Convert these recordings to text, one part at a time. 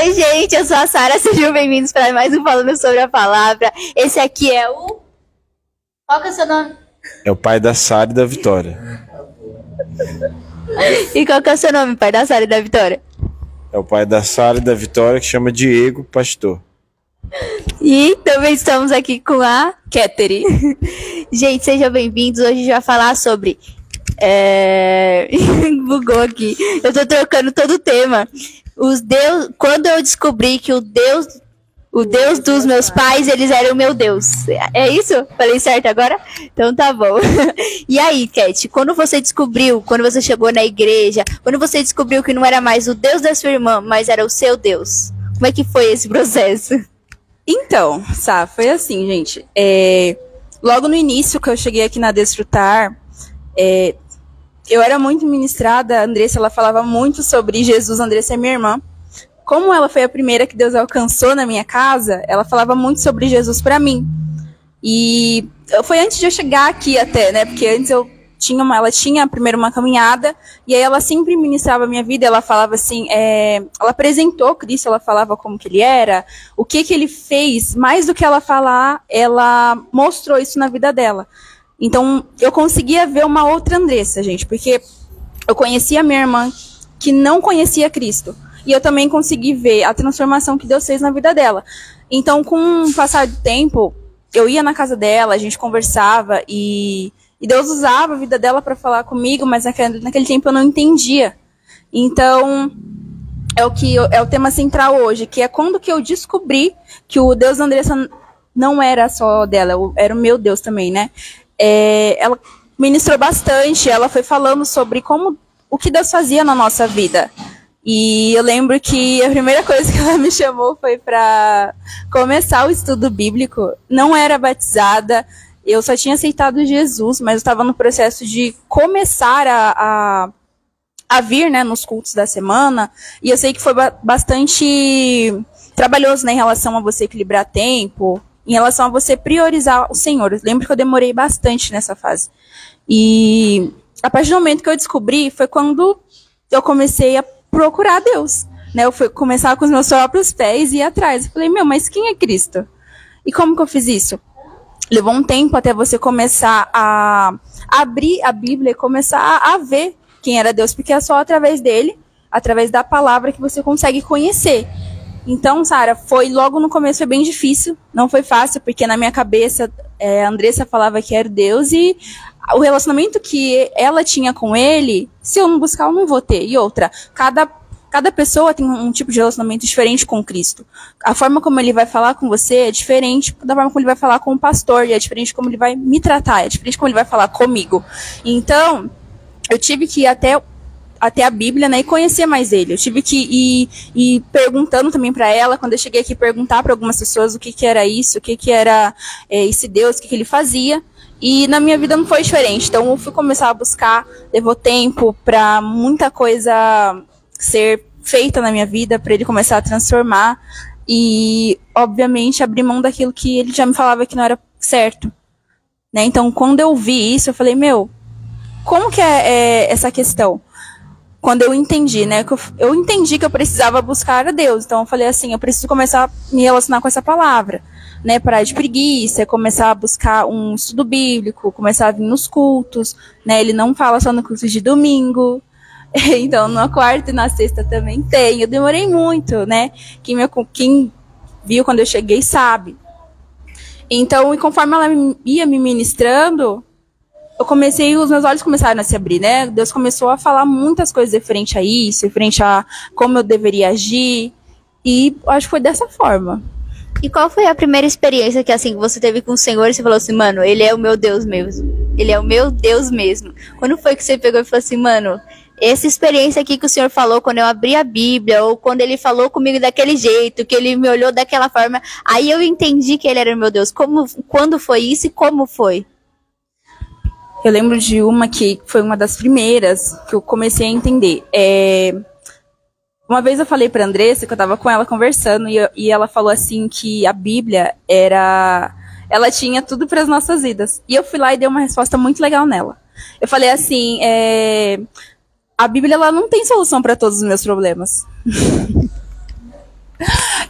Oi, gente, eu sou a Sara, sejam bem-vindos para mais um Falando sobre a Palavra. Esse aqui é o... Qual que é o seu nome? É o pai da Sara e da Vitória. E qual que é o seu nome, pai da Sara e da Vitória? É o pai da Sara e da Vitória, que chama Diego Pastor. E também estamos aqui com a Catherine. Gente, sejam bem-vindos. Hoje a gente vai falar sobre... Bugou aqui. Eu tô trocando todo o tema. Quando eu descobri que o Deus dos meus pais, eles eram o meu Deus. É isso? Falei certo agora? Então tá bom. E aí, Cat, quando você descobriu, quando você chegou na igreja, quando você descobriu que não era mais o Deus da sua irmã, mas era o seu Deus, como é que foi esse processo? Então, Sá, foi assim, gente. Logo no início que eu cheguei aqui na Desfrutar, eu era muito ministrada. A Andressa, ela falava muito sobre Jesus. A Andressa é minha irmã. Como ela foi a primeira que Deus alcançou na minha casa, ela falava muito sobre Jesus pra mim. E foi antes de eu chegar aqui até, né? Porque antes ela tinha primeiro uma caminhada, e aí ela sempre ministrava a minha vida. Ela falava assim, ela apresentou Cristo, ela falava como que ele era, o que ele fez, mais do que ela falar, ela mostrou isso na vida dela. Então, eu conseguia ver uma outra Andressa, gente, porque eu conhecia a minha irmã que não conhecia Cristo. E eu também consegui ver a transformação que Deus fez na vida dela. Então, com o passar do tempo, eu ia na casa dela, a gente conversava, e Deus usava a vida dela para falar comigo, mas naquele tempo eu não entendia. Então, é o tema central hoje, que é quando que eu descobri que o Deus da Andressa não era só dela, era o meu Deus também, né? Ela ministrou bastante, ela foi falando sobre o que Deus fazia na nossa vida. E eu lembro que a primeira coisa que ela me chamou foi para começar o estudo bíblico. Não era batizada, eu só tinha aceitado Jesus, mas eu estava no processo de começar a vir, né, nos cultos da semana. E eu sei que foi bastante trabalhoso, né, em relação a você equilibrar tempo, em relação a você priorizar o Senhor. Eu lembro que eu demorei bastante nessa fase. E a partir do momento que eu descobri, foi quando eu comecei a procurar Deus, né? Eu fui começar com os meus próprios pés e ir atrás. Eu falei, mas quem é Cristo? E como que eu fiz isso? Levou um tempo até você começar a abrir a Bíblia e começar a ver quem era Deus, porque é só através dele, através da palavra, que você consegue conhecer. Então, Sara, foi logo no começo, foi bem difícil, não foi fácil, porque na minha cabeça a Andressa falava que era Deus, e o relacionamento que ela tinha com ele, se eu não buscar, eu não vou ter. E outra, cada pessoa tem um tipo de relacionamento diferente com Cristo. A forma como ele vai falar com você é diferente da forma como ele vai falar com o pastor, e é diferente como ele vai me tratar, é diferente como ele vai falar comigo. Então, eu tive que ir até a Bíblia, né, e conhecer mais ele. Eu tive que ir perguntando também para ela, quando eu cheguei aqui, perguntar para algumas pessoas o que era isso, o que era esse Deus, o que ele fazia. E na minha vida não foi diferente. Então eu fui começar a buscar, levou tempo para muita coisa ser feita na minha vida, para ele começar a transformar. E, obviamente, abrir mão daquilo que ele já me falava que não era certo, né? Então, quando eu vi isso, eu falei, como que é essa questão? Quando eu entendi, né? Eu entendi que eu precisava buscar a Deus. Então eu falei assim, eu preciso começar a me relacionar com essa palavra, né? Parar de preguiça, começar a buscar um estudo bíblico, começar a vir nos cultos, né? Ele não fala só no culto de domingo. Então, na quarta e na sexta também tem. Eu demorei muito, né? Quem viu quando eu cheguei sabe. Então, e conforme ela ia me ministrando, os meus olhos começaram a se abrir, né? Deus começou a falar muitas coisas referente a isso, referente a como eu deveria agir, e acho que foi dessa forma. E qual foi a primeira experiência que assim você teve com o Senhor e você falou assim, mano, ele é o meu Deus mesmo, ele é o meu Deus mesmo? Quando foi que você pegou e falou assim, mano, essa experiência aqui que o Senhor falou quando eu abri a Bíblia, ou quando ele falou comigo daquele jeito, que ele me olhou daquela forma, aí eu entendi que ele era o meu Deus. Quando foi isso e como foi? Eu lembro de uma que foi uma das primeiras que eu comecei a entender. Uma vez eu falei pra Andressa, que eu tava com ela conversando, e ela falou assim que a Bíblia ela tinha tudo para as nossas vidas. E eu fui lá e dei uma resposta muito legal nela. Eu falei assim, a Bíblia ela não tem solução para todos os meus problemas.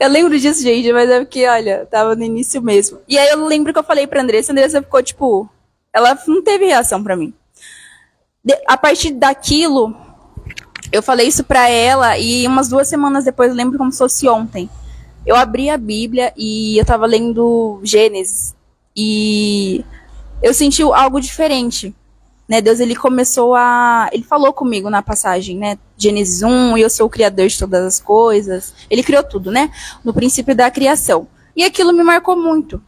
Eu lembro disso, gente, mas é porque, olha, tava no início mesmo. E aí eu lembro que eu falei pra Andressa, a Andressa ficou, tipo... Ela não teve reação pra mim. A partir daquilo, eu falei isso pra ela e umas 2 semanas depois, eu lembro como se fosse ontem. Eu abri a Bíblia e eu tava lendo Gênesis. E eu senti algo diferente. Né, Deus, ele falou comigo na passagem, né, Gênesis 1, eu sou o criador de todas as coisas. Ele criou tudo, né, no princípio da criação. E aquilo me marcou muito.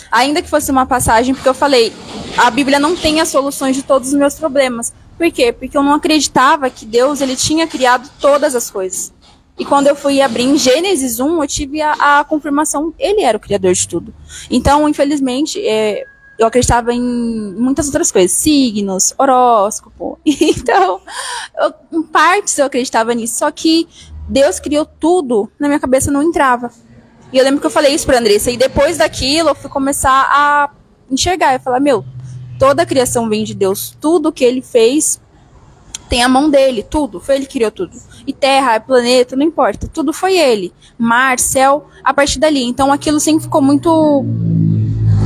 Ainda que fosse uma passagem, porque eu falei, a Bíblia não tem as soluções de todos os meus problemas. Por quê? Porque eu não acreditava que Deus, ele tinha criado todas as coisas. E quando eu fui abrir em Gênesis 1, eu tive a confirmação, ele era o criador de tudo. Então, infelizmente, eu acreditava em muitas outras coisas, signos, horóscopo. Então, em partes eu acreditava nisso, só que Deus criou tudo, na minha cabeça não entrava. E eu lembro que eu falei isso pra Andressa, e depois daquilo eu fui começar a enxergar, eu falar, toda a criação vem de Deus, tudo que ele fez tem a mão dele, tudo, foi ele que criou tudo. E terra, planeta, não importa, tudo foi ele. Mar, céu, a partir dali. Então aquilo sempre ficou muito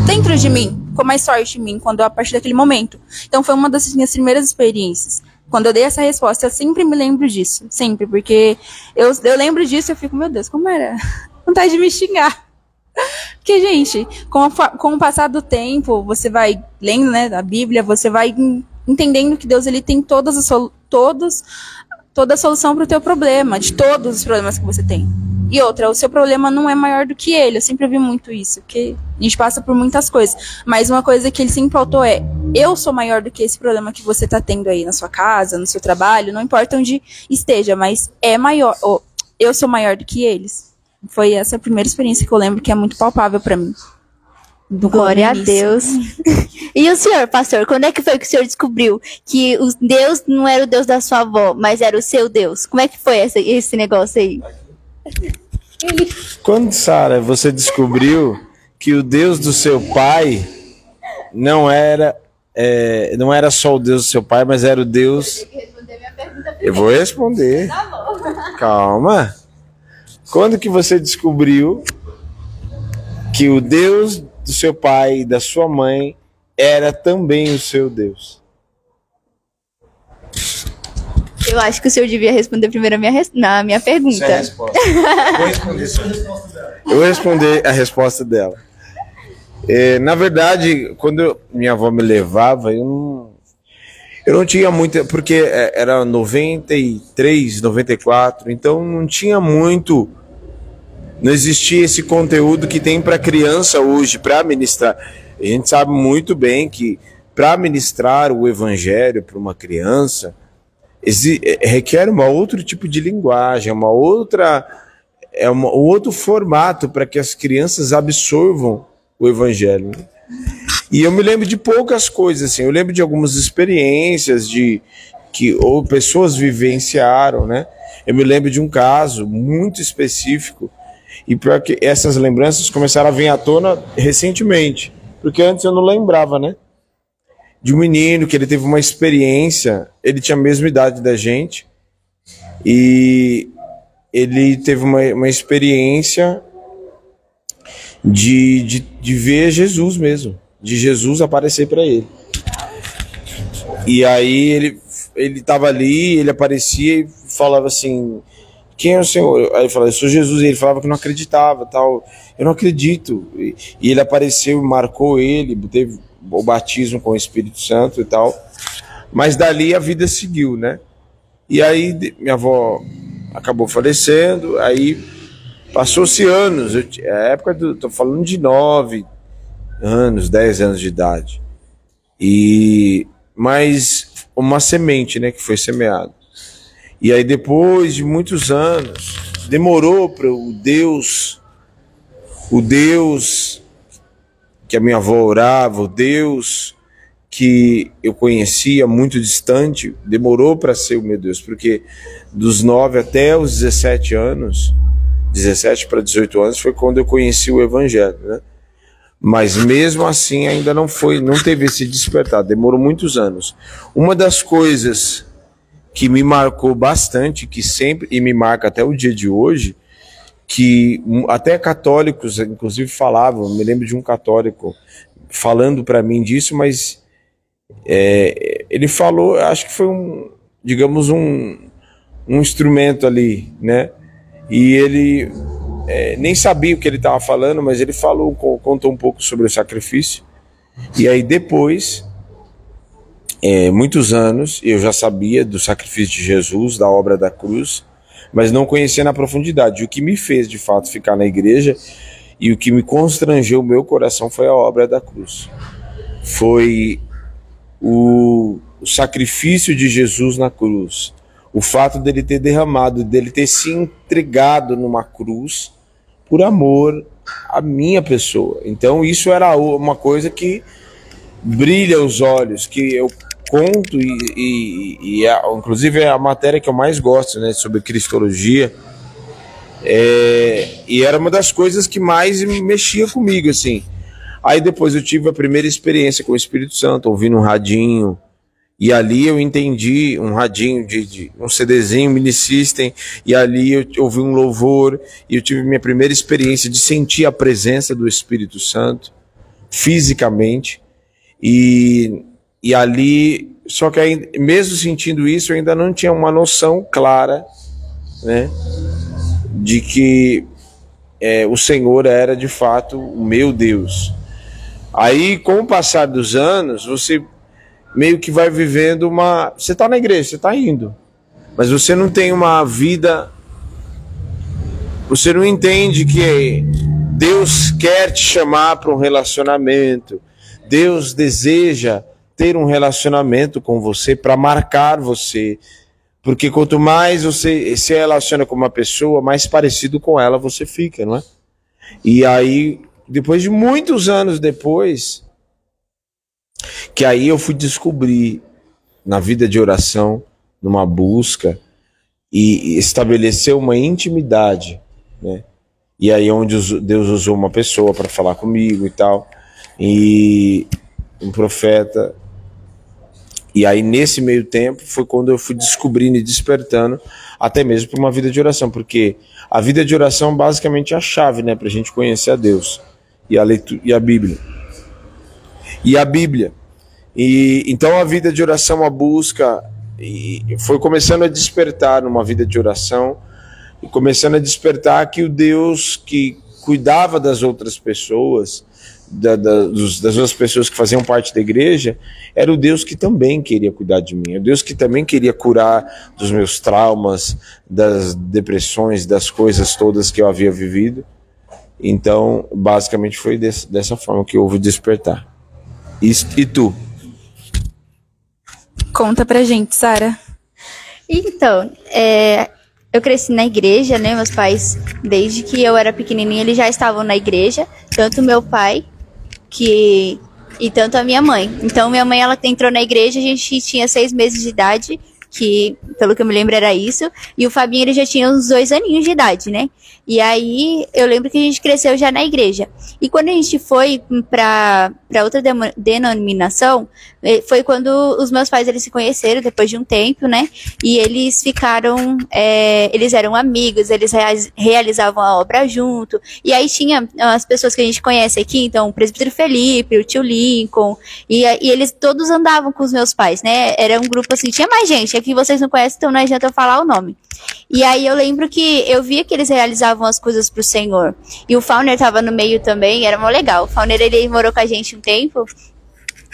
dentro de mim, ficou mais forte em mim, a partir daquele momento. Então foi uma das minhas primeiras experiências. Quando eu dei essa resposta, eu sempre me lembro disso, sempre, porque eu lembro disso e eu fico, meu Deus, como era? Vontade de me xingar. Porque, gente, com o passar do tempo, você vai lendo, né, a Bíblia, você vai entendendo que Deus, ele tem toda a solução para o teu problema, de todos os problemas que você tem. E outra, o seu problema não é maior do que ele. Eu sempre ouvi muito isso, porque a gente passa por muitas coisas. Mas uma coisa que ele sempre faltou é, eu sou maior do que esse problema que você está tendo aí na sua casa, no seu trabalho, não importa onde esteja, mas é maior, eu sou maior do que eles. Foi essa a primeira experiência que eu lembro que é muito palpável para mim. Glória a Deus. E o senhor, pastor, quando é que foi que o senhor descobriu que o Deus não era o Deus da sua avó, mas era o seu Deus? Como é que foi esse negócio aí? Quando, Sara, você descobriu que o Deus do seu pai não era só o Deus do seu pai, mas era o Deus... Eu vou responder. Calma. Quando que você descobriu que o Deus do seu pai e da sua mãe era também o seu Deus? Eu acho que o senhor devia responder primeiro na minha pergunta. Essa é a resposta. Eu vou responder a resposta dela. Na verdade, quando minha avó me levava, eu não tinha muita... Porque era 93, 94, então não tinha muito... Não existia esse conteúdo que tem para criança hoje, para ministrar. A gente sabe muito bem que para ministrar o evangelho para uma criança, requer um outro tipo de linguagem, um outro formato para que as crianças absorvam o evangelho. E eu me lembro de poucas coisas, assim. Eu lembro de algumas experiências ou pessoas vivenciaram, né? Eu me lembro de um caso muito específico. E pior que essas lembranças começaram a vir à tona recentemente, porque antes eu não lembrava, né? De um menino que ele teve uma experiência, ele tinha a mesma idade da gente, e ele teve uma experiência de ver Jesus mesmo, de Jesus aparecer para ele. E aí ele estava ali, ele aparecia e falava assim... Quem é o Senhor? Aí ele falava, eu sou Jesus. E ele falava que não acreditava, tal. Eu não acredito. E ele apareceu, marcou ele, teve o batismo com o Espírito Santo e tal. Mas dali a vida seguiu, né? E aí minha avó acabou falecendo, aí passou-se anos. A época tô falando de 9 anos, 10 anos de idade. Mas uma semente, né, que foi semeada. E aí depois de muitos anos, demorou para o Deus que a minha avó orava, o Deus que eu conhecia muito distante, demorou para ser o meu Deus, porque dos 9 até os 17 anos, 17 para 18 anos, foi quando eu conheci o Evangelho, né? Mas mesmo assim ainda não teve esse despertar, demorou muitos anos. Uma das coisas que me marcou bastante, que sempre, e me marca até o dia de hoje, que até católicos, inclusive, falavam. Eu me lembro de um católico falando para mim disso, mas ele falou, acho que foi digamos, um instrumento ali, né? E ele nem sabia o que ele estava falando, mas ele falou, contou um pouco sobre o sacrifício. E aí depois, muitos anos, eu já sabia do sacrifício de Jesus, da obra da cruz, mas não conhecia na profundidade. O que me fez, de fato, ficar na igreja e o que me constrangeu o meu coração foi a obra da cruz. Foi o sacrifício de Jesus na cruz. O fato dele ter derramado, dele ter se entregado numa cruz por amor à minha pessoa. Então isso era uma coisa que brilha os olhos, que eu conto inclusive é a matéria que eu mais gosto, né, sobre cristologia, e era uma das coisas que mais mexia comigo, assim. Aí depois eu tive a primeira experiência com o Espírito Santo, ouvindo um radinho, e ali eu entendi um radinho de um CDzinho, Mini System, e ali eu ouvi um louvor, e eu tive minha primeira experiência de sentir a presença do Espírito Santo, fisicamente, e ali, só que aí, mesmo sentindo isso, eu ainda não tinha uma noção clara, né, de que o Senhor era de fato o meu Deus. Aí, com o passar dos anos, você meio que vai vivendo você está na igreja, você está indo, mas você não tem uma vida, você não entende que Deus quer te chamar para um relacionamento, Deus deseja ter um relacionamento com você para marcar você, porque quanto mais você se relaciona com uma pessoa, mais parecido com ela você fica, não é? E aí, depois de muitos anos depois, que aí eu fui descobrir na vida de oração, numa busca, e estabelecer uma intimidade, né? E aí onde Deus usou uma pessoa para falar comigo e tal, e um profeta. E aí nesse meio tempo foi quando eu fui descobrindo e despertando até mesmo para uma vida de oração, porque a vida de oração basicamente é a chave, né, para a gente conhecer a Deus e a leitura, e a Bíblia. E então a vida de oração, a busca, e foi começando a despertar numa vida de oração, e começando a despertar que o Deus que cuidava das outras pessoas, das outras pessoas que faziam parte da igreja, era o Deus que também queria cuidar de mim, o Deus que também queria curar dos meus traumas, das depressões, das coisas todas que eu havia vivido. Então, basicamente foi dessa forma que houve despertar. E tu? Conta pra gente, Sara. Então, eu cresci na igreja, né? Meus pais, desde que eu era pequenininha, eles já estavam na igreja. Tanto meu pai, e tanto a minha mãe. Então, minha mãe, ela entrou na igreja, a gente tinha 6 meses de idade, que, pelo que eu me lembro, era isso. E o Fabinho, ele já tinha uns 2 aninhos de idade, né? E aí, eu lembro que a gente cresceu já na igreja. E quando a gente foi pra outra denominação, foi quando os meus pais, eles se conheceram depois de um tempo, né? E eles ficaram, eles eram amigos, eles realizavam a obra junto. E aí tinha as pessoas que a gente conhece aqui, então o presbítero Felipe, o tio Lincoln, e eles todos andavam com os meus pais, né? Era um grupo assim, tinha mais gente, aqui vocês não conhecem, então não adianta eu falar o nome. E aí eu lembro que eu via que eles realizavam as coisas pro Senhor. E o Fauner tava no meio também, era mó legal. O Fauner, ele morou com a gente um tempo,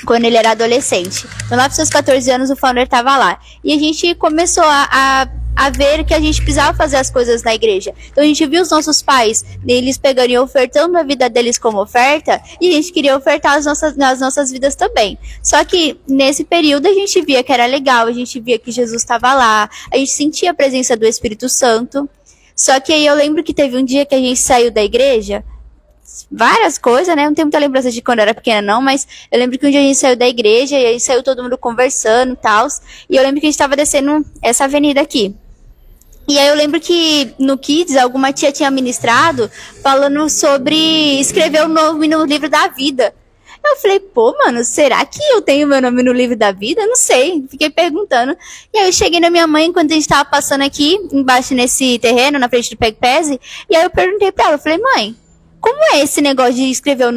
quando ele era adolescente. Então lá pros seus 14 anos o Fauner tava lá. E a gente começou a ver que a gente precisava fazer as coisas na igreja. Então a gente viu os nossos pais, eles pegando e ofertando a vida deles como oferta, e a gente queria ofertar nas nossas vidas também. Só que nesse período a gente via que era legal, a gente via que Jesus estava lá, a gente sentia a presença do Espírito Santo. Só que aí eu lembro que teve um dia que a gente saiu da igreja, várias coisas, né? Não tenho muita lembrança de quando eu era pequena, não, mas eu lembro que um dia a gente saiu da igreja e aí saiu todo mundo conversando e tal. E eu lembro que a gente tava descendo essa avenida aqui. E aí eu lembro que no Kids, alguma tia tinha ministrado falando sobre escrever o nome no livro da vida. Eu falei, pô, mano, será que eu tenho meu nome no livro da vida? Não sei, fiquei perguntando. E aí eu cheguei na minha mãe, enquanto a gente tava passando aqui, embaixo nesse terreno, na frente do PEC-PES, e aí eu perguntei pra ela, eu falei, mãe, como é esse negócio de escrever o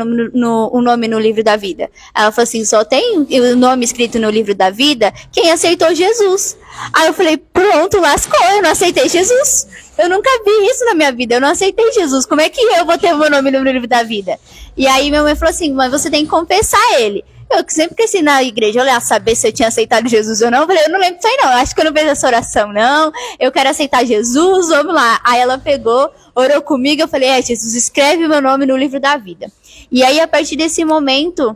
nome no livro da vida? Ela falou assim, só tem o nome escrito no livro da vida quem aceitou Jesus. Aí eu falei, pronto, lascou, eu não aceitei Jesus. Eu nunca vi isso na minha vida, eu não aceitei Jesus. Como é que eu vou ter o meu nome no livro da vida? E aí minha mãe falou assim, mas você tem que confessar ele. Eu que sempre cresci na igreja, eu ia saber se eu tinha aceitado Jesus ou não. Eu falei, eu não lembro disso aí não, acho que eu não fiz essa oração não. Eu quero aceitar Jesus, vamos lá. Aí ela pegou, orou comigo, eu falei, Jesus, escreve meu nome no livro da vida. E aí a partir desse momento...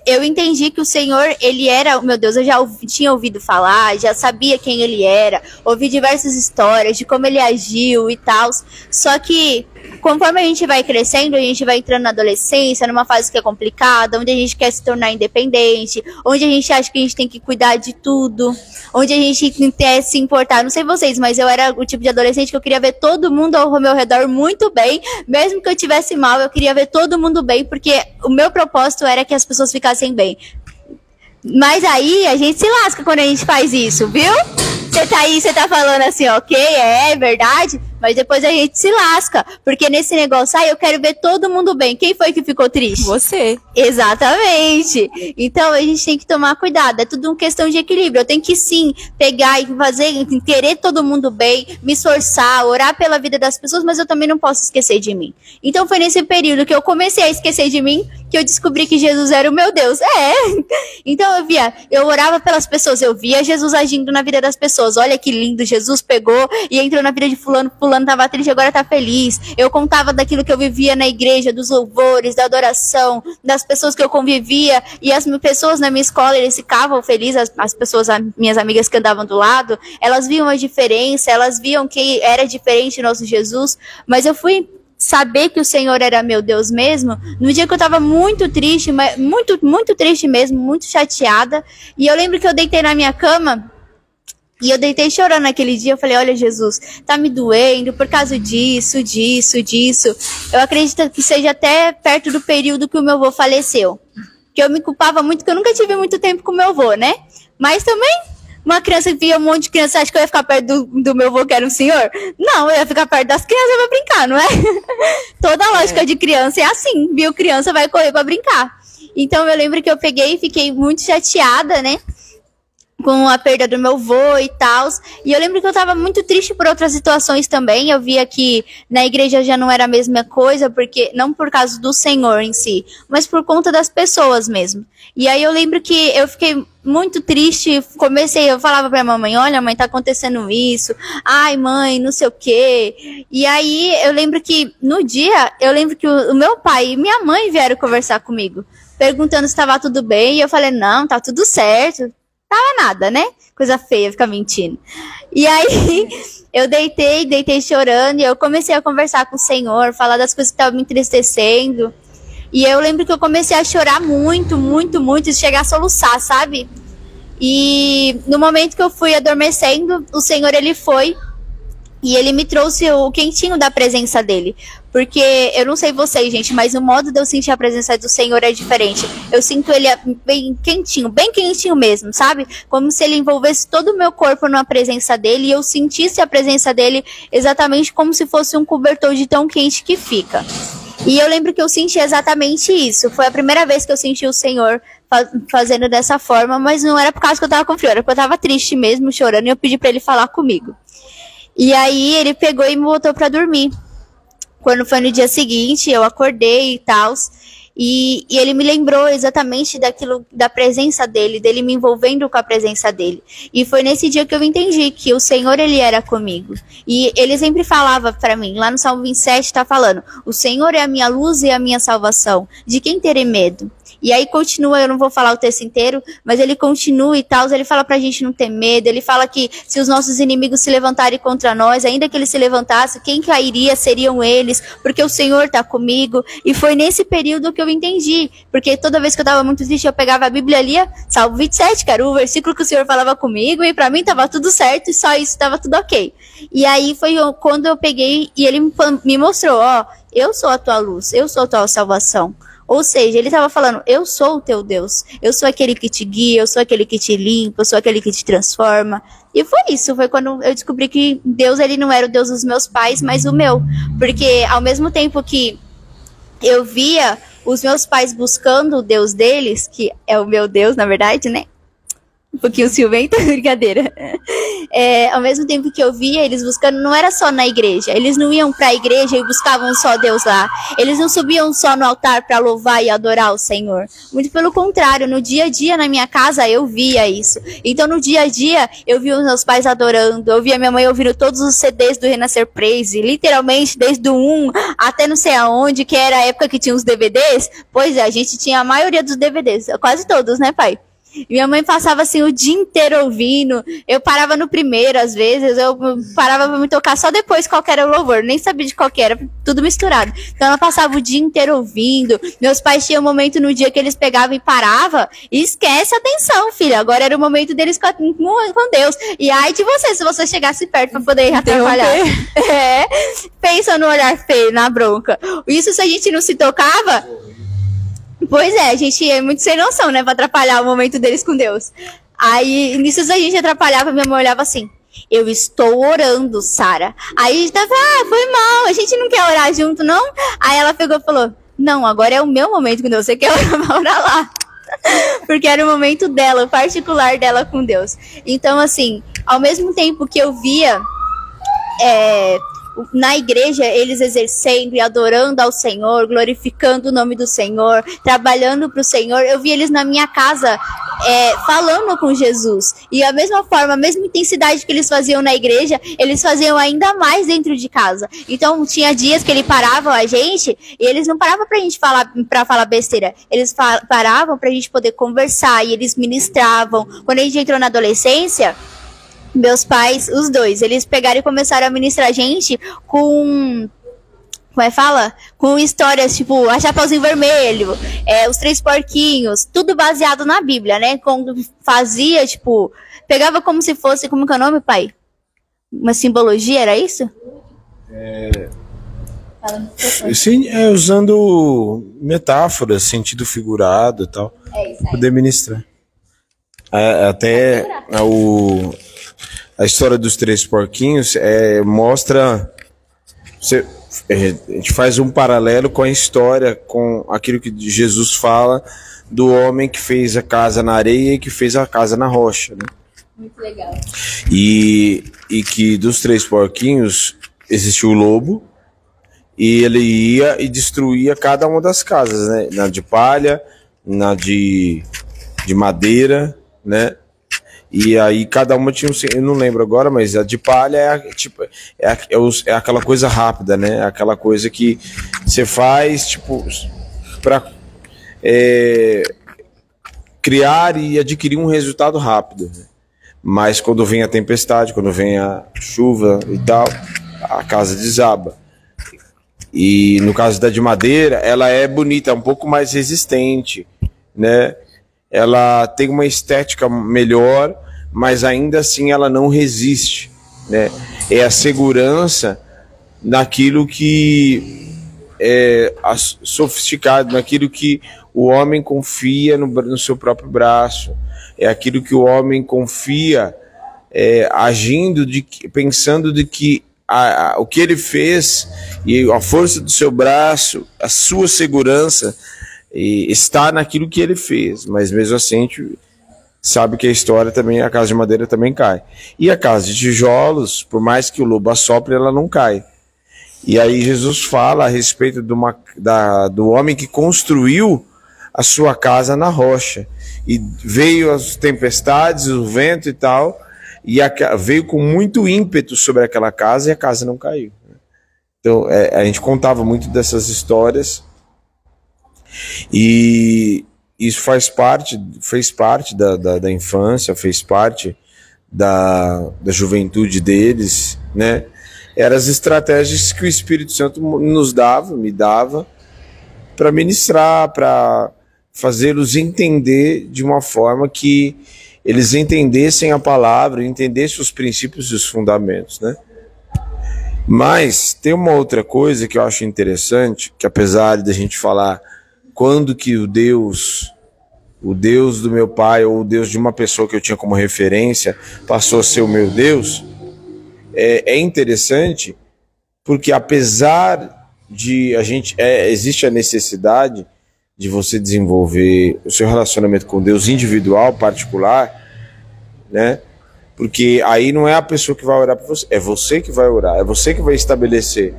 eu entendi que o Senhor, ele era, meu Deus, eu já tinha ouvido falar, já sabia quem ele era, ouvi diversas histórias de como ele agiu e tal, só que conforme a gente vai crescendo, a gente vai entrando na adolescência, numa fase que é complicada, onde a gente quer se tornar independente, onde a gente acha que a gente tem que cuidar de tudo, onde a gente quer se importar, não sei vocês, mas eu era o tipo de adolescente que eu queria ver todo mundo ao meu redor muito bem, mesmo que eu tivesse mal, eu queria ver todo mundo bem, porque o meu propósito era que as pessoas ficassem bem. Mas aí a gente se lasca quando a gente faz isso, viu? Você tá aí, você tá falando assim, ok, é verdade, mas depois a gente se lasca, porque nesse negócio, eu quero ver todo mundo bem. Quem foi que ficou triste? Você. Exatamente. Então a gente tem que tomar cuidado, é tudo uma questão de equilíbrio. Eu tenho que sim pegar e fazer, querer todo mundo bem, me esforçar, orar pela vida das pessoas, mas eu também não posso esquecer de mim. Então foi nesse período que eu comecei a esquecer de mim, que eu descobri que Jesus era o meu Deus. Então eu orava pelas pessoas, eu via Jesus agindo na vida das pessoas. Olha que lindo, Jesus pegou e entrou na vida de fulano tava triste, agora tá feliz. Eu contava daquilo que eu vivia na igreja, dos louvores, da adoração, das pessoas que eu convivia, e as pessoas na minha escola, eles ficavam felizes, as pessoas, minhas amigas que andavam do lado, elas viam a diferença, elas viam que era diferente o nosso Jesus, mas eu fui saber que o Senhor era meu Deus mesmo, no dia que eu tava muito triste, muito, muito triste mesmo, muito chateada, e eu lembro que eu deitei na minha cama, e eu deitei chorando naquele dia, eu falei, olha Jesus, tá me doendo por causa disso. Eu acredito que seja até perto do período que o meu avô faleceu. Que eu me culpava muito, que eu nunca tive muito tempo com o meu avô, né? Mas também, uma criança via um monte de criança, acha que eu ia ficar perto do meu avô, que era um senhor? Não, eu ia ficar perto das crianças pra brincar, não é? Toda a lógica de criança é assim, viu criança, vai correr pra brincar. Então eu lembro que eu peguei e fiquei muito chateada, né? Com a perda do meu avô e tal. E eu lembro que eu tava muito triste por outras situações também. Eu via que na igreja já não era a mesma coisa, porque não por causa do Senhor em si, mas por conta das pessoas mesmo. E aí eu lembro que eu fiquei muito triste, eu falava pra mamãe, olha mãe, tá acontecendo isso, ai mãe, não sei o quê. E aí eu lembro que no dia, o meu pai e minha mãe vieram conversar comigo, perguntando se tava tudo bem, e eu falei, não, tá tudo certo. Tava nada, né? Coisa feia, ficar mentindo. E aí, eu deitei chorando, e eu comecei a conversar com o Senhor, falar das coisas que estavam me entristecendo. E eu lembro que eu comecei a chorar muito, e chegar a soluçar, sabe? E no momento que eu fui adormecendo, o Senhor, ele foi, e ele me trouxe o quentinho da presença dele. Porque, eu não sei vocês, gente, mas o modo de eu sentir a presença do Senhor é diferente. Eu sinto ele bem quentinho mesmo, sabe? Como se ele envolvesse todo o meu corpo na presença dele e eu sentisse a presença dele exatamente como se fosse um cobertor de tão quente que fica. E eu lembro que eu senti exatamente isso. Foi a primeira vez que eu senti o Senhor fazendo dessa forma, mas não era por causa que eu tava com frio, era porque eu tava triste mesmo, chorando, e eu pedi pra ele falar comigo. E aí ele pegou e me botou pra dormir. Quando foi no dia seguinte, eu acordei e tal, e ele me lembrou exatamente daquilo, da presença dele me envolvendo com a presença dele. E foi nesse dia que eu entendi que o Senhor, ele era comigo. E ele sempre falava pra mim, lá no Salmo 27 tá falando, o Senhor é a minha luz e a minha salvação, de quem terei medo? E aí continua, eu não vou falar o texto inteiro, mas ele continua e tal, ele fala pra gente não ter medo, ele fala que se os nossos inimigos se levantarem contra nós, ainda que eles se levantassem, quem cairia seriam eles, porque o Senhor tá comigo. E foi nesse período que eu entendi, porque toda vez que eu tava muito triste, eu pegava a Bíblia ali, Salmo 27, que era o versículo que o Senhor falava comigo, e pra mim tava tudo certo, e só isso tava tudo ok. E aí foi quando eu peguei, e ele me mostrou, eu sou a tua luz, eu sou a tua salvação. Ou seja, ele estava falando, eu sou o teu Deus, eu sou aquele que te guia, eu sou aquele que te limpa, eu sou aquele que te transforma. E foi isso, foi quando eu descobri que Deus, ele não era o Deus dos meus pais, mas o meu. Porque ao mesmo tempo que eu via os meus pais buscando o Deus deles, que é o meu Deus, na verdade, né? Um pouquinho ciumenta, brincadeira. Ao mesmo tempo que eu via eles buscando, não era só na igreja. Eles não iam para a igreja e buscavam só Deus lá. Eles não subiam só no altar para louvar e adorar o Senhor. Muito pelo contrário, no dia a dia na minha casa eu via isso. Então no dia a dia eu via os meus pais adorando, eu via minha mãe ouvindo todos os CDs do Renascer Praise, literalmente desde o 1 até não sei aonde, que era a época que tinha os DVDs. Pois é, a gente tinha a maioria dos DVDs, quase todos, né, pai? Minha mãe passava assim o dia inteiro ouvindo. Eu parava no primeiro, às vezes. Eu parava pra me tocar só depois qual que era o louvor. Nem sabia de qual que era, tudo misturado. Então ela passava o dia inteiro ouvindo. Meus pais tinham um momento no dia que eles pegavam e paravam. E esquece a atenção, filha. Agora era o momento deles com Deus. E ai de você, se você chegasse perto pra poder atrapalhar. Pensa no olhar feio, na bronca. Isso se a gente não se tocava. Pois é, a gente é muito sem noção, né, pra atrapalhar o momento deles com Deus. Aí, nisso a gente atrapalhava, minha mãe olhava assim, eu estou orando, Sara. Aí a gente tava, foi mal, a gente não quer orar junto, não? Aí ela pegou e falou, não, agora é o meu momento com Deus, você quer orar, vai orar lá. Porque era o momento dela, o particular dela com Deus. Então, assim, ao mesmo tempo que eu via na igreja, eles exercendo e adorando ao Senhor, glorificando o nome do Senhor, trabalhando para o Senhor, eu vi eles na minha casa falando com Jesus. E a mesma forma, a mesma intensidade que eles faziam na igreja, eles faziam ainda mais dentro de casa. Então tinha dias que eles paravam a gente, e eles não paravam pra gente falar besteira, eles paravam pra gente poder conversar, e eles ministravam. Quando a gente entrou na adolescência, meus pais, os dois, eles pegaram e começaram a ministrar a gente com... Como fala? Com histórias, tipo, a Chapeuzinho Vermelho, os Três Porquinhos, tudo baseado na Bíblia, né? Quando fazia, tipo, pegava como se fosse, como que é o nome, pai? Uma simbologia, era isso? Sim, usando metáforas, sentido figurado e tal, Isso aí. poder ministrar. Até a história dos Três Porquinhos mostra... a gente faz um paralelo com a história, com aquilo que Jesus fala do homem que fez a casa na areia e que fez a casa na rocha, né? Muito legal. E que dos Três Porquinhos existiu o lobo, e ele ia e destruía cada uma das casas, né? Na de palha, na de madeira, né? E aí cada uma tinha eu não lembro agora, mas a de palha é aquela coisa rápida, né? Aquela coisa que você faz, tipo, para criar e adquirir um resultado rápido. Mas quando vem a tempestade, quando vem a chuva e tal, a casa desaba. E no caso da de madeira, ela é bonita, é um pouco mais resistente, né? Ela tem uma estética melhor, mas ainda assim ela não resiste, né? É a segurança naquilo que é sofisticado, naquilo que o homem confia no seu próprio braço, é aquilo que o homem confia agindo, pensando de que o que ele fez e a força do seu braço, a sua segurança está naquilo que ele fez, mas mesmo assim a gente sabe que a história também, a casa de madeira também cai. E a casa de tijolos, por mais que o lobo assopre, ela não cai. E aí Jesus fala a respeito do homem que construiu a sua casa na rocha. E veio as tempestades, o vento e tal, e veio com muito ímpeto sobre aquela casa e a casa não caiu. Então a gente contava muito dessas histórias. E isso fez parte da infância, fez parte da juventude deles, né? Eram as estratégias que o Espírito Santo me dava para ministrar, para fazê-los entender de uma forma que eles entendessem a palavra, entendessem os princípios e os fundamentos, né? Mas tem uma outra coisa que eu acho interessante, que apesar de a gente falar quando que o Deus do meu pai, ou o Deus de uma pessoa que eu tinha como referência, passou a ser o meu Deus, é interessante, porque apesar de existe a necessidade de você desenvolver o seu relacionamento com Deus individual, particular, né? Porque aí não é a pessoa que vai orar por você, é você que vai orar, é você que vai estabelecer,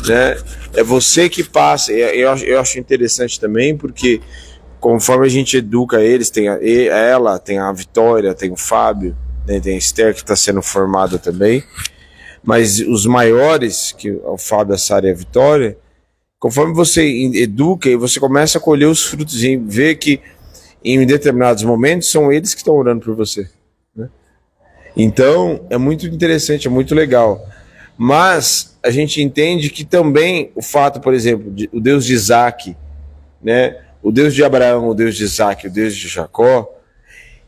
né? É você que passa. Eu acho interessante também, porque conforme a gente educa eles, tem ela, tem a Vitória, tem o Fábio, né? Tem a Esther que está sendo formada também, mas os maiores, que é o Fábio, a Sara e a Vitória, conforme você educa, e você começa a colher os frutos e ver que em determinados momentos são eles que estão orando por você, né? Então é muito interessante, é muito legal. Mas a gente entende que também o fato, por exemplo, o Deus de Isaac, né? O Deus de Abraão, o Deus de Isaac, o Deus de Jacó,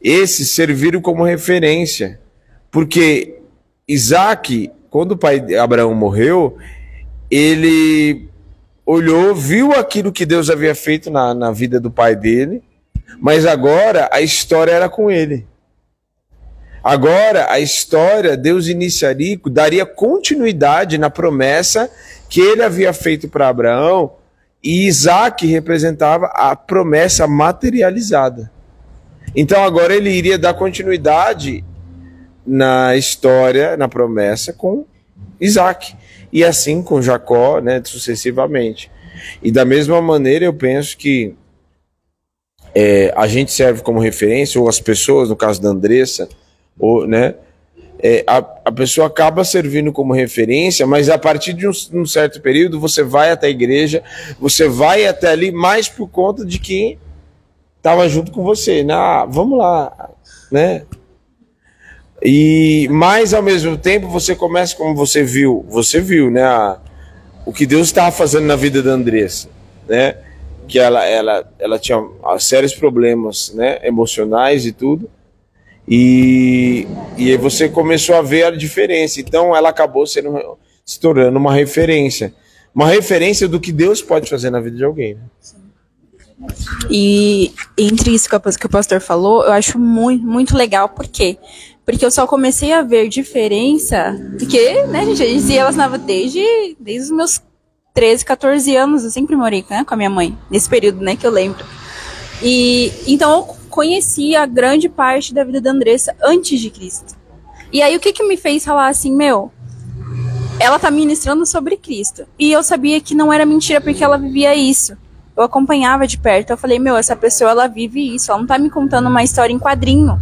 esses serviram como referência. Porque Isaac, quando o pai de Abraão morreu, ele olhou, viu aquilo que Deus havia feito na vida do pai dele, mas agora a história era com ele. Agora a história, Deus iniciaria, daria continuidade na promessa que ele havia feito para Abraão, e Isaac representava a promessa materializada. Então agora ele iria dar continuidade na história, na promessa com Isaac, e assim com Jacó, né, sucessivamente. E da mesma maneira eu penso que a gente serve como referência, ou as pessoas, no caso da Andressa, ou, né, a pessoa acaba servindo como referência, mas a partir de um certo período você vai até a igreja, você vai até ali mais por conta de quem estava junto com você, né? Vamos lá, né? Mas ao mesmo tempo você começa, como você viu, né, o que Deus estava fazendo na vida da Andressa, né? Que ela tinha sérios problemas, né, emocionais e tudo. E aí você começou a ver a diferença. Então ela acabou se tornando uma referência do que Deus pode fazer na vida de alguém, né? E entre isso que o pastor falou, eu acho muito, muito legal. Por quê? Porque eu só comecei a ver diferença porque, né, gente, a gente se relacionava desde os meus 13, 14 anos. Eu sempre morei, né, com a minha mãe, nesse período, né, que eu lembro. E então eu conheci a grande parte da vida da Andressa antes de Cristo. E aí o que me fez falar assim, ela tá ministrando sobre Cristo. E eu sabia que não era mentira, porque ela vivia isso. Eu acompanhava de perto. Eu falei, essa pessoa, ela vive isso. Ela não tá me contando uma história em quadrinho.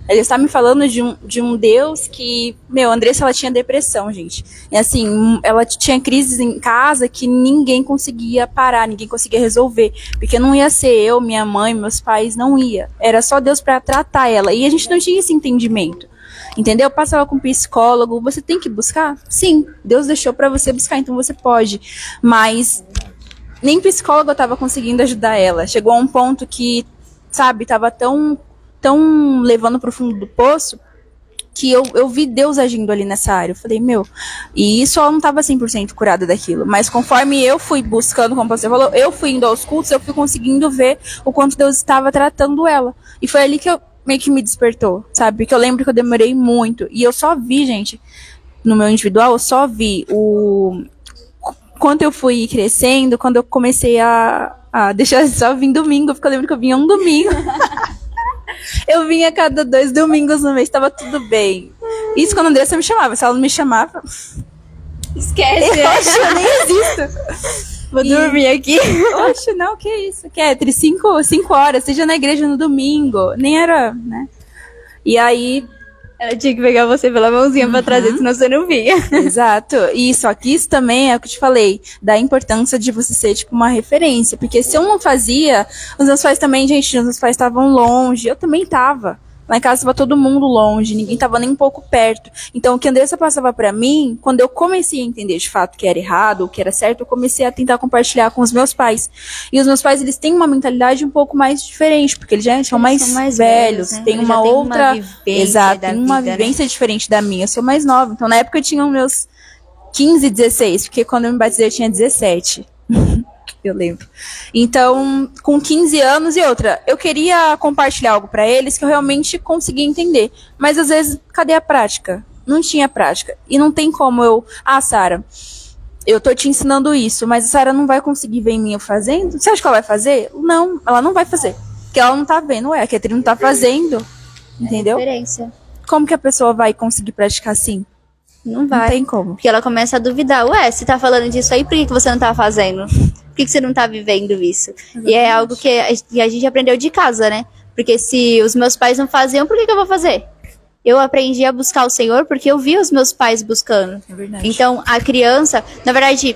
Ela está me falando de um Deus que... a Andressa, ela tinha depressão, gente. E assim, ela tinha crises em casa que ninguém conseguia parar, ninguém conseguia resolver. Porque não ia ser eu, minha mãe, meus pais, não ia. Era só Deus para tratar ela. E a gente não tinha esse entendimento. Entendeu? Eu passava com um psicólogo. Você tem que buscar? Sim, Deus deixou para você buscar, então você pode. Mas nem psicólogo eu estava conseguindo ajudar ela. Chegou a um ponto que, sabe, estava tão levando pro fundo do poço, que eu vi Deus agindo ali nessa área. Eu falei, e isso ela não estava 100% curada daquilo, mas conforme eu fui buscando, como você falou, eu fui indo aos cultos, eu fui conseguindo ver o quanto Deus estava tratando ela, e foi ali que eu meio que me despertou, sabe, porque eu lembro que eu demorei muito, e eu só vi, gente, no meu individual, eu só vi quando eu fui crescendo, quando eu comecei a deixar só vir domingo, porque eu lembro que eu vinha um domingo. Eu vinha a cada 2 domingos no mês, tava tudo bem. Isso quando a Andressa me chamava. Se ela não me chamava, esquece, eu nem existo. Vou dormir aqui. Oxe, não, que isso? Ketri, 5 horas, seja na igreja no domingo. Nem era, né? E aí... ela tinha que pegar você pela mãozinha pra trazer, senão você não vinha. Exato. E só que isso também é o que eu te falei, da importância de você ser, tipo, uma referência. Porque se eu não fazia, os meus pais também, gente, os meus pais estavam longe, eu também tava. Lá em casa estava todo mundo longe, ninguém estava nem um pouco perto. Então, o que a Andressa passava para mim, quando eu comecei a entender de fato que era errado, o que era certo, eu comecei a tentar compartilhar com os meus pais. E os meus pais, eles têm uma mentalidade um pouco mais diferente, porque eles já são mais velhos, né? Têm uma outra... Exato, tem uma vivência diferente da minha. Eu sou mais nova. Então, na época, eu tinha os meus 15, 16, porque quando eu me batizei, eu tinha 17. Eu lembro. Então, com 15 anos e outra, eu queria compartilhar algo para eles que eu realmente conseguia entender. Mas às vezes, cadê a prática? Não tinha prática. E não tem como eu... Sara, eu tô te ensinando isso, mas a Sara não vai conseguir ver em mim eu fazendo? Você acha que ela vai fazer? Não, ela não vai fazer. Porque ela não tá vendo. A Catherine não tá fazendo. Entendeu? Diferença. Como que a pessoa vai conseguir praticar assim? Não vai. Não tem como. Porque ela começa a duvidar. Ué, você tá falando disso aí, por que você não tá fazendo? Por que você não tá vivendo isso? Exatamente. E é algo que a gente aprendeu de casa, né? Porque se os meus pais não faziam, por que eu vou fazer? Eu aprendi a buscar o Senhor porque eu vi os meus pais buscando. É verdade. Então, a criança, na verdade,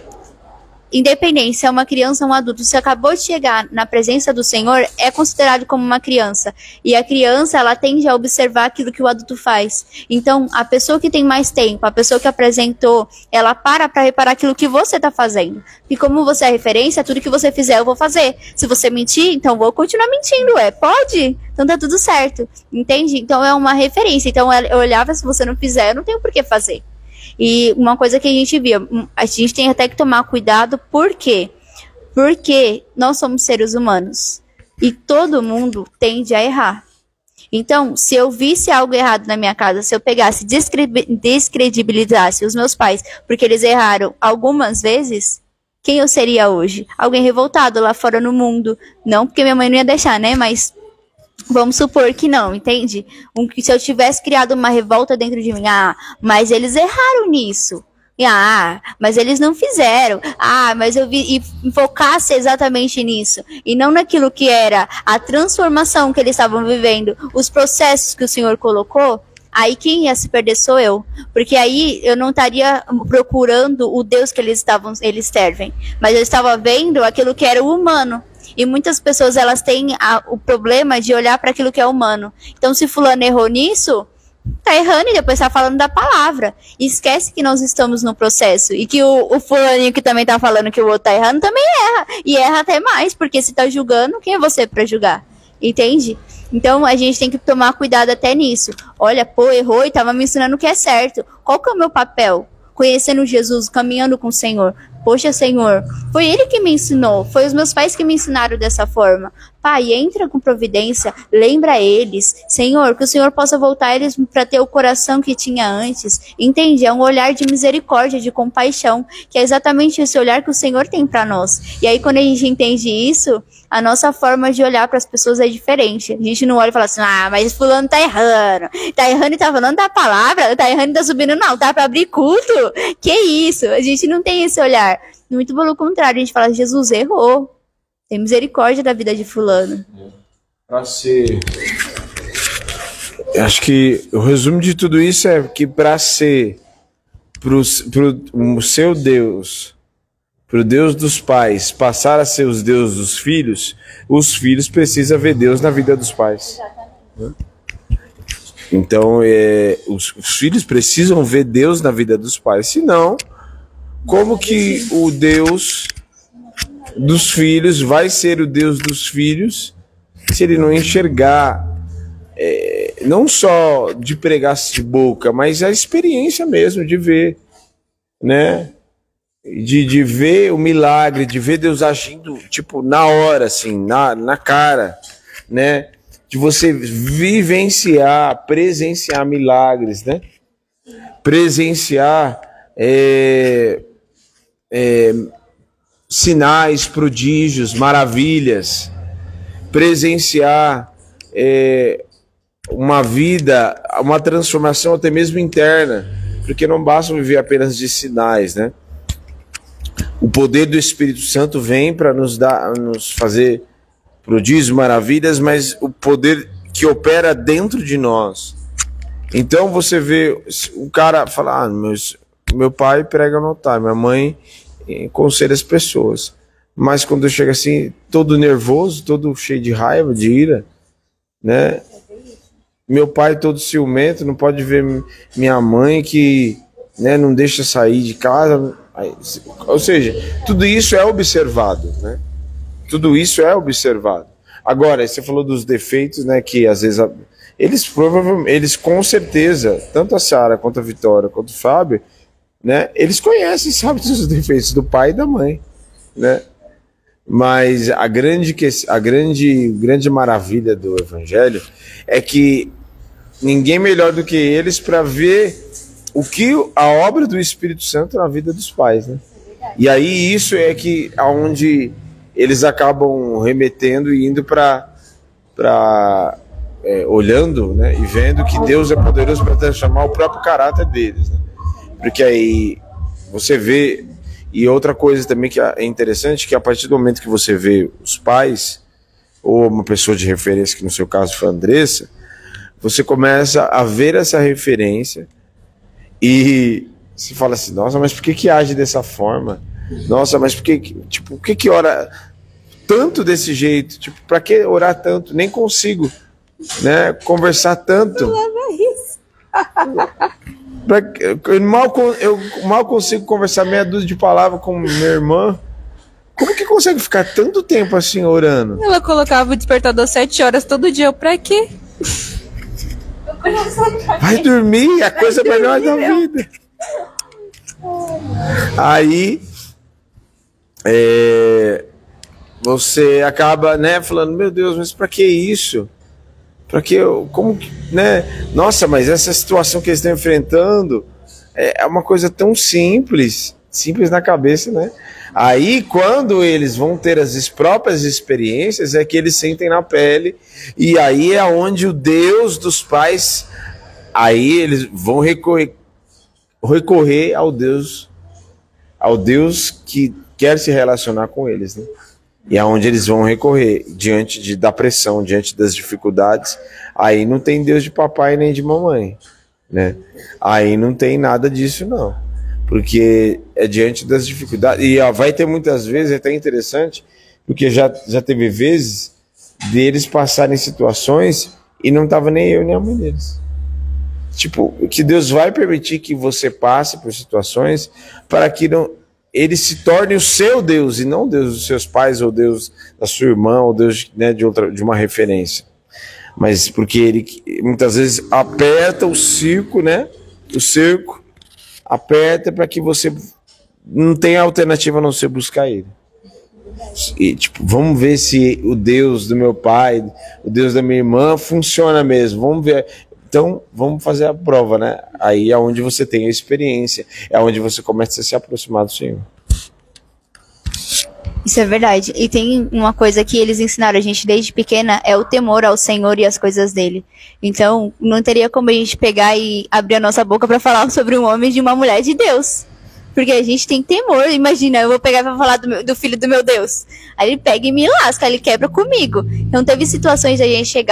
independente se é uma criança ou um adulto, se acabou de chegar na presença do Senhor, é considerado como uma criança. E a criança, ela tende a observar aquilo que o adulto faz. Então, a pessoa que tem mais tempo, a pessoa que apresentou, ela para reparar aquilo que você está fazendo. E como você é referência, tudo que você fizer, eu vou fazer. Se você mentir, então vou continuar mentindo, pode? Então tá tudo certo, entende? Então é uma referência. Então eu olhava, se você não fizer, eu não tenho por que fazer. E uma coisa que a gente via, a gente tem até que tomar cuidado, por quê? Porque nós somos seres humanos e todo mundo tende a errar. Então, se eu visse algo errado na minha casa, se eu pegasse, descredibilizasse os meus pais, porque eles erraram algumas vezes, quem eu seria hoje? Alguém revoltado lá fora no mundo. Não porque minha mãe não ia deixar, né? Mas... vamos supor que não, entende? Se eu tivesse criado uma revolta dentro de mim, mas eles erraram nisso. Mas eles não fizeram. Mas eu vi e focasse exatamente nisso. E não naquilo que era a transformação que eles estavam vivendo, os processos que o Senhor colocou. Aí quem ia se perder sou eu. Porque aí eu não estaria procurando o Deus que eles servem. Mas eu estava vendo aquilo que era o humano. E muitas pessoas, elas têm o problema de olhar para aquilo que é humano. Então, se fulano errou nisso, tá errando e depois tá falando da palavra. E esquece que nós estamos no processo. E que o fulaninho que também tá falando que o outro tá errando, também erra. E erra até mais, porque se tá julgando, quem é você para julgar? Entende? Então, a gente tem que tomar cuidado até nisso. Olha, errou e tava me ensinando o que é certo. Qual que é o meu papel? Conhecendo Jesus, caminhando com o Senhor. Poxa, Senhor, foi Ele que me ensinou, foi os meus pais que me ensinaram dessa forma. Pai, entra com providência, lembra eles. Senhor, que o Senhor possa voltar eles para ter o coração que tinha antes. Entende? É um olhar de misericórdia, de compaixão, que é exatamente esse olhar que o Senhor tem para nós. E aí, quando a gente entende isso, a nossa forma de olhar para as pessoas é diferente. A gente não olha e fala assim, mas fulano tá errando e tá falando da palavra, tá errando e tá subindo no altar para abrir culto. Que isso? A gente não tem esse olhar. Muito pelo contrário, a gente fala, Jesus errou. Tem misericórdia da vida de fulano. Para ser... Acho que o resumo de tudo isso é que para ser pro seu Deus, pro Deus dos pais, passar a ser os deuses dos filhos, os filhos precisam ver Deus na vida dos pais. Então, os filhos precisam ver Deus na vida dos pais. Senão, como que o Deus dos filhos vai ser o Deus dos filhos se ele não enxergar, não só de pregar de boca, mas a experiência mesmo de ver, né? De ver o milagre, de ver Deus agindo, tipo, na hora, assim, na cara, né? De você vivenciar, presenciar milagres, né? Presenciar sinais, prodígios, maravilhas, presenciar uma vida, uma transformação até mesmo interna, porque não basta viver apenas de sinais, né? O poder do Espírito Santo vem para nos fazer prodígios, maravilhas, mas o poder que opera dentro de nós. Então você vê o cara falar, meu pai prega no altar, minha mãe aconselha as pessoas. Mas quando eu chego assim, todo nervoso, todo cheio de raiva, de ira, né? Meu pai todo ciumento, não pode ver minha mãe que, né, não deixa sair de casa. Ou seja, tudo isso é observado, né? Tudo isso é observado. Agora, você falou dos defeitos, né? Que às vezes eles com certeza, tanto a Sara quanto a Vitória quanto o Fábio, né? Eles conhecem, sabem dos defeitos do pai e da mãe, né? Mas a grande maravilha do Evangelho é que ninguém melhor do que eles para ver o que a obra do Espírito Santo na vida dos pais, né? E aí isso é que aonde eles acabam remetendo e indo para olhando, né, e vendo que Deus é poderoso para transformar o próprio caráter deles, né? Porque aí você vê. E outra coisa também que é interessante, que a partir do momento que você vê os pais, ou uma pessoa de referência, que no seu caso foi a Andressa, você começa a ver essa referência e se fala assim, nossa, mas por que age dessa forma? Nossa, mas por que ora tanto desse jeito? Tipo, para que orar tanto? Nem consigo, né, conversar tanto. Eu mal consigo conversar meia dúzia de palavras com minha irmã. Como que consegue ficar tanto tempo assim orando? Ela colocava o despertador 7 horas todo dia. Pra quê? Vai dormir, a coisa melhor da vida. Aí você acaba, né, falando, meu Deus, mas pra que isso? Pra que eu, como, né? Nossa, mas essa situação que eles estão enfrentando é uma coisa tão simples na cabeça, né? Aí, quando eles vão ter as próprias experiências, é que eles sentem na pele, e aí é onde o Deus dos pais, aí eles vão recorrer ao Deus que quer se relacionar com eles, né? E é onde eles vão recorrer diante da pressão, diante das dificuldades. Aí não tem Deus de papai nem de mamãe, né? Aí não tem nada disso, não. Porque é diante das dificuldades. E vai ter muitas vezes, é até interessante, porque já teve vezes deles passarem situações e não tava nem eu nem a mãe deles. Tipo, que Deus vai permitir que você passe por situações para que ele se torne o seu Deus e não Deus dos seus pais ou Deus da sua irmã ou Deus, né, de uma referência. Mas porque ele muitas vezes aperta o cerco, né? O cerco aperta para que você não tenha alternativa a não ser buscar ele. E, tipo, vamos ver se o Deus do meu pai, o Deus da minha irmã funciona mesmo. Vamos ver. Então, vamos fazer a prova, né? Aí é onde você tem a experiência, é onde você começa a se aproximar do Senhor. Isso é verdade. E tem uma coisa que eles ensinaram a gente desde pequena, é o temor ao Senhor e as coisas dele. Então, não teria como a gente pegar e abrir a nossa boca para falar sobre um homem de uma mulher de Deus. Porque a gente tem temor. Imagina, eu vou pegar pra falar do filho do meu Deus. Aí ele pega e me lasca, ele quebra comigo. Então, teve situações da gente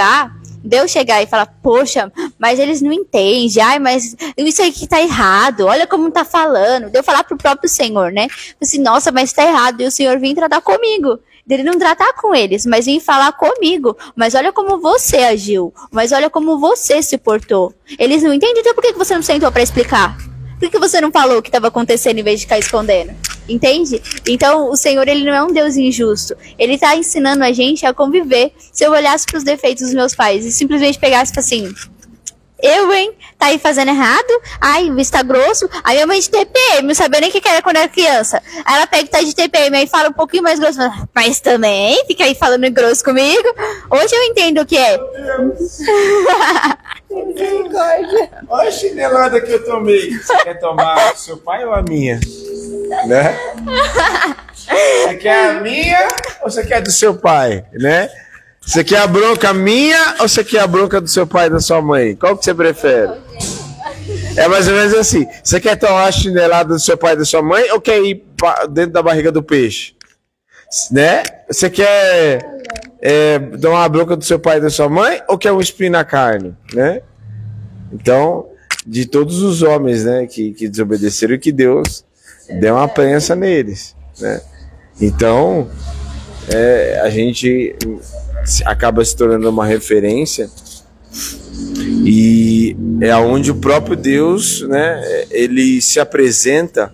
Deus chegar e falar, poxa, mas eles não entendem, ai, mas isso aqui tá errado, olha como tá falando. Deu falar pro próprio Senhor, né? Assim, nossa, mas tá errado, e o Senhor vem tratar comigo. Dele não tratar com eles, mas vem falar comigo. Mas olha como você agiu, mas olha como você se portou. Eles não entendem, então por que você não sentou pra explicar? Por que você não falou o que estava acontecendo em vez de ficar escondendo? Entende? Então, o Senhor, ele não é um Deus injusto. Ele está ensinando a gente a conviver. Se eu olhasse para os defeitos dos meus pais e simplesmente pegasse assim, tá aí fazendo errado, ai, está grosso, aí minha mãe de TPM, não sabia nem o que era quando era criança. Aí ela pega e tá de TPM, aí fala um pouquinho mais grosso, mas também fica aí falando grosso comigo. Hoje eu entendo o que é. Olha a chinelada que eu tomei. Você quer tomar do seu pai ou a minha? Né? Você quer a minha ou você quer do seu pai? Né? Você quer a bronca minha ou você quer a bronca do seu pai e da sua mãe? Qual que você prefere? É mais ou menos assim. Você quer tomar a chinelada do seu pai e da sua mãe ou quer ir dentro da barriga do peixe? Né? Você quer tomar a bronca do seu pai e da sua mãe ou quer um espinho na carne? Né? Então, de todos os homens, né, que desobedeceram, que Deus deu uma prensa neles, né? Então, a gente acaba se tornando uma referência e é onde o próprio Deus, né, ele se apresenta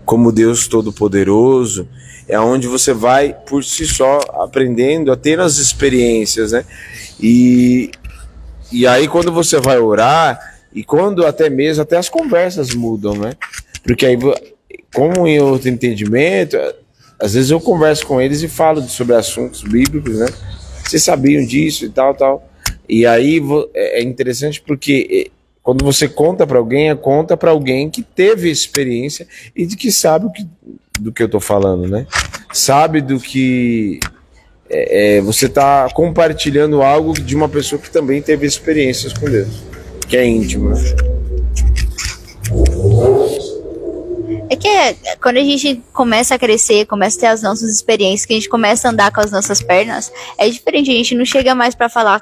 como Deus Todo-Poderoso. É onde você vai por si só aprendendo a ter as experiências, né? E aí quando você vai orar e quando até as conversas mudam, né? Porque aí, como em outro entendimento, às vezes eu converso com eles e falo sobre assuntos bíblicos, né? Vocês sabiam disso e tal. E aí é interessante porque quando você conta para alguém, conta para alguém que teve experiência e de que sabe do que eu tô falando, né? Sabe do que você tá compartilhando algo de uma pessoa que também teve experiências com Deus, que é íntimo, né? É que quando a gente começa a crescer, começa a ter as nossas experiências, que a gente começa a andar com as nossas pernas, é diferente, a gente não chega mais para falar